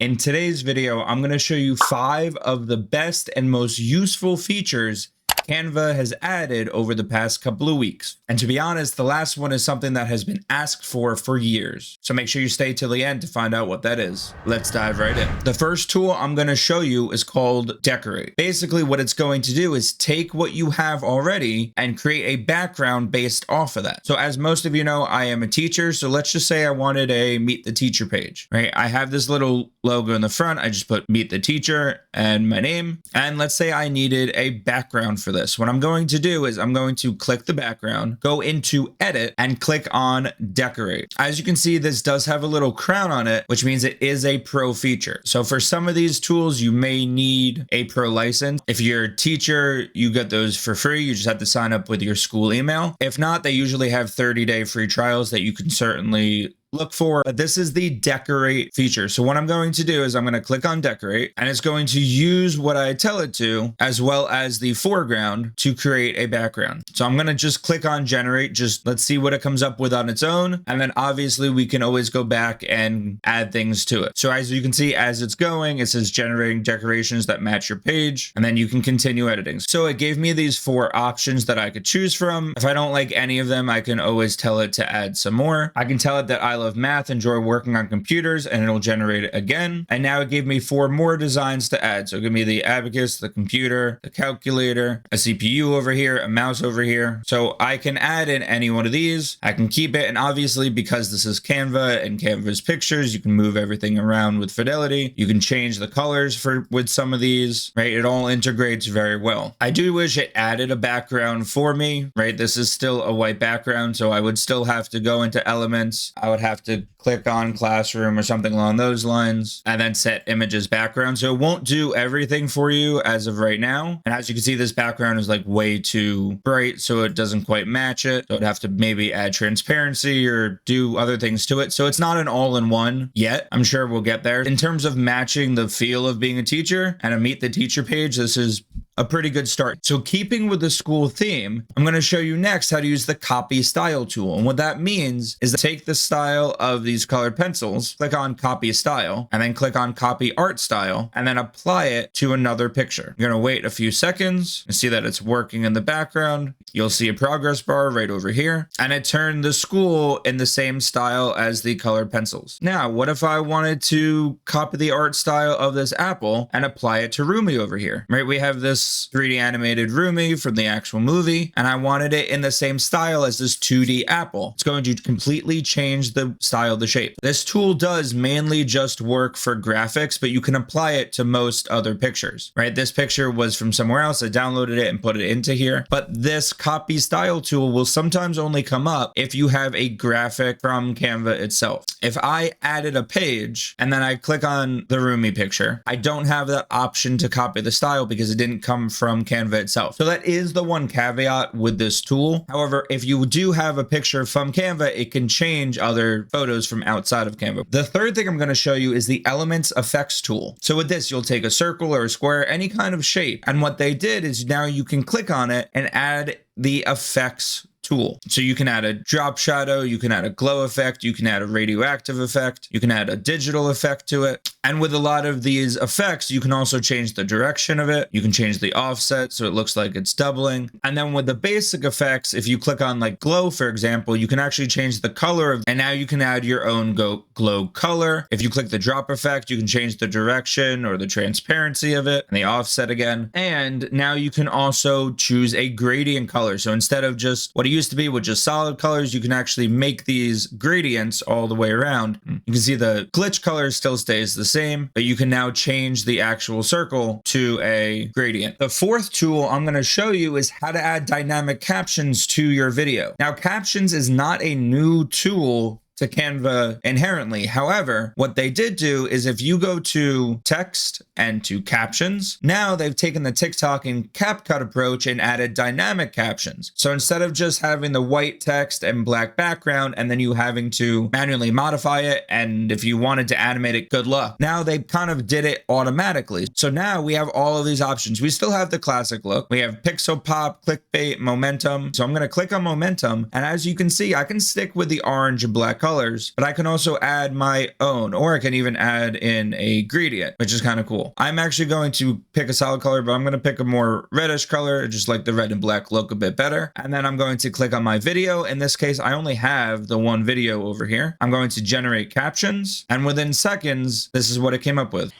In today's video, I'm going to show you 5 of the best and most useful features Canva has added over the past couple of weeks. And to be honest, the last one is something that has been asked for years. So make sure you stay till the end to find out what that is. Let's dive right in. The first tool I'm going to show you is called Decorate. Basically, what it's going to do is take what you have already and create a background based off of that. So as most of you know, I am a teacher. So let's just say I wanted a Meet the Teacher page, right? I have this little logo in the front. I just put Meet the Teacher and my name. And let's say I needed a background for this. What I'm going to do is I'm going to click the background, go into Edit, and click on Decorate. As you can see, this does have a little crown on it, which means it is a pro feature. So for some of these tools, you may need a pro license. If you're a teacher, you get those for free. You just have to sign up with your school email. If not, they usually have 30-day free trials that you can certainly look for. But this is the Decorate feature. So what I'm going to do is I'm going to click on Decorate, and it's going to use what I tell it to, as well as the foreground, to create a background. So I'm going to just click on Generate. Just let's see what it comes up with on its own. And then obviously we can always go back and add things to it. So as you can see, as it's going, it says generating decorations that match your page, and then you can continue editing. So it gave me these 4 options that I could choose from. If I don't like any of them, I can always tell it to add some more. I can tell it that I love math, enjoy working on computers, and it'll generate it again. And now it gave me 4 more designs to add. So give me the abacus, the computer, the calculator, a CPU over here, a mouse over here. So I can add in any one of these. I can keep it. And obviously, because this is Canva and Canva's pictures, you can move everything around with fidelity. You can change the colors with some of these, right? It all integrates very well. I do wish it added a background for me, right? This is still a white background, so I would still have to go into elements. I would have to click on classroom or something along those lines, and then set images background. So it won't do everything for you as of right now. And as you can see, this background is like way too bright, so it doesn't quite match it. So I'd have to maybe add transparency or do other things to it. So it's not an all-in-one yet. I'm sure we'll get there. In terms of matching the feel of being a teacher and a Meet the Teacher page, this is a pretty good start. So keeping with the school theme, I'm going to show you next how to use the copy style tool. And what that means is to take the style of these colored pencils, click on copy style, and then click on copy art style, and then apply it to another picture. You're going to wait a few seconds and see that it's working in the background. You'll see a progress bar right over here, and it turned the school in the same style as the colored pencils. Now, what if I wanted to copy the art style of this apple and apply it to Rumi over here, right? We have this 3D animated Rumi from the actual movie, and I wanted it in the same style as this 2D apple. It's going to completely change the style, the shape. This tool does mainly just work for graphics, but you can apply it to most other pictures, right? This picture was from somewhere else. I downloaded it and put it into here, but this copy style tool will sometimes only come up if you have a graphic from Canva itself. If I added a page and then I click on the Rumi picture, I don't have that option to copy the style because it didn't come from Canva itself. So that is the one caveat with this tool. However, if you do have a picture from Canva, it can change other photos from outside of Canva. The third thing I'm going to show you is the Elements Effects tool. So with this, you'll take a circle or a square, any kind of shape. And what they did is now you can click on it and add the effects tool. So you can add a drop shadow, you can add a glow effect, you can add a radioactive effect, you can add a digital effect to it. And with a lot of these effects, you can also change the direction of it. You can change the offset so it looks like it's doubling. And then with the basic effects, if you click on like glow, for example, you can actually change the color of, and now you can add your own glow color. If you click the drop effect, you can change the direction or the transparency of it and the offset again. And now you can also choose a gradient color. So instead of just what it used to be with just solid colors, you can actually make these gradients all the way around. You can see the glitch color still stays the same, but you can now change the actual circle to a gradient. The fourth tool I'm going to show you is how to add dynamic captions to your video. Now, captions is not a new tool to Canva inherently. However, what they did do is if you go to text and to captions, now they've taken the TikTok and CapCut approach and added dynamic captions. So instead of just having the white text and black background and then you having to manually modify it, and if you wanted to animate it, good luck. Now they kind of did it automatically. So now we have all of these options. We still have the classic look. We have pixel pop, clickbait, momentum. So I'm going to click on momentum. And as you can see, I can stick with the orange and black color colors, but I can also add my own, or I can even add in a gradient, which is kind of cool. I'm actually going to pick a solid color, but I'm going to pick a more reddish color, just like the red and black look a bit better. And then I'm going to click on my video. In this case, I only have the one video over here. I'm going to generate captions, and within seconds, this is what it came up with.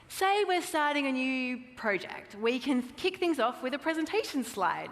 Say we're starting a new project. We can kick things off with a presentation slide.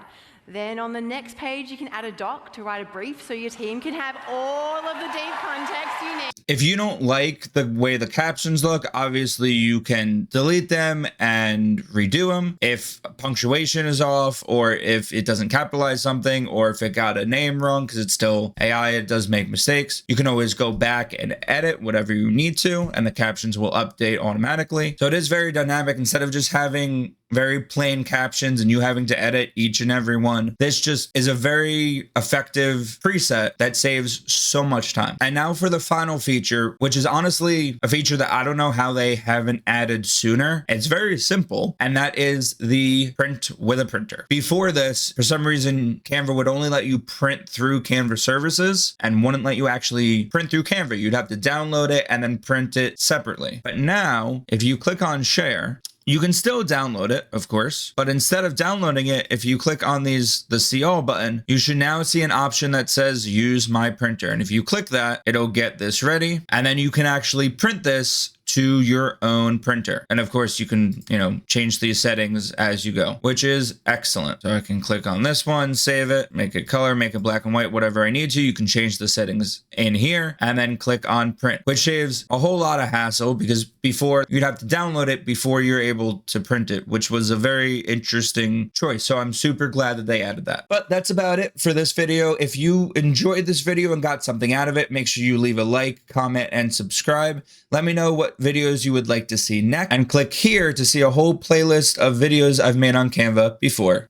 Then on the next page, you can add a doc to write a brief so your team can have all of the deep context you need. If you don't like the way the captions look, obviously you can delete them and redo them. If punctuation is off, or if it doesn't capitalize something, or if it got a name wrong, because it's still AI, it does make mistakes. You can always go back and edit whatever you need to, and the captions will update automatically. So it is very dynamic. Instead of just having very plain captions and you having to edit each and every one, this just is a very effective preset that saves so much time. And now for the final feature, which is honestly a feature that I don't know how they haven't added sooner. It's very simple, and that is the print with a printer. Before this, for some reason, Canva would only let you print through Canva services and wouldn't let you actually print through Canva. You'd have to download it and then print it separately. But now, if you click on share, you can still download it, of course, but instead of downloading it, if you click on the see all button, you should now see an option that says use my printer. And if you click that, it'll get this ready, and then you can actually print this to your own printer. And of course you can, change these settings as you go, which is excellent. So I can click on this one, save it, make it color, make it black and white, whatever I need to. You can change the settings in here and then click on print, which saves a whole lot of hassle, because before you'd have to download it before you're able to print it, which was a very interesting choice. So I'm super glad that they added that. But that's about it for this video. If you enjoyed this video and got something out of it, make sure you leave a like, comment, and subscribe. Let me know what videos you would like to see next, and click here to see a whole playlist of videos I've made on Canva before.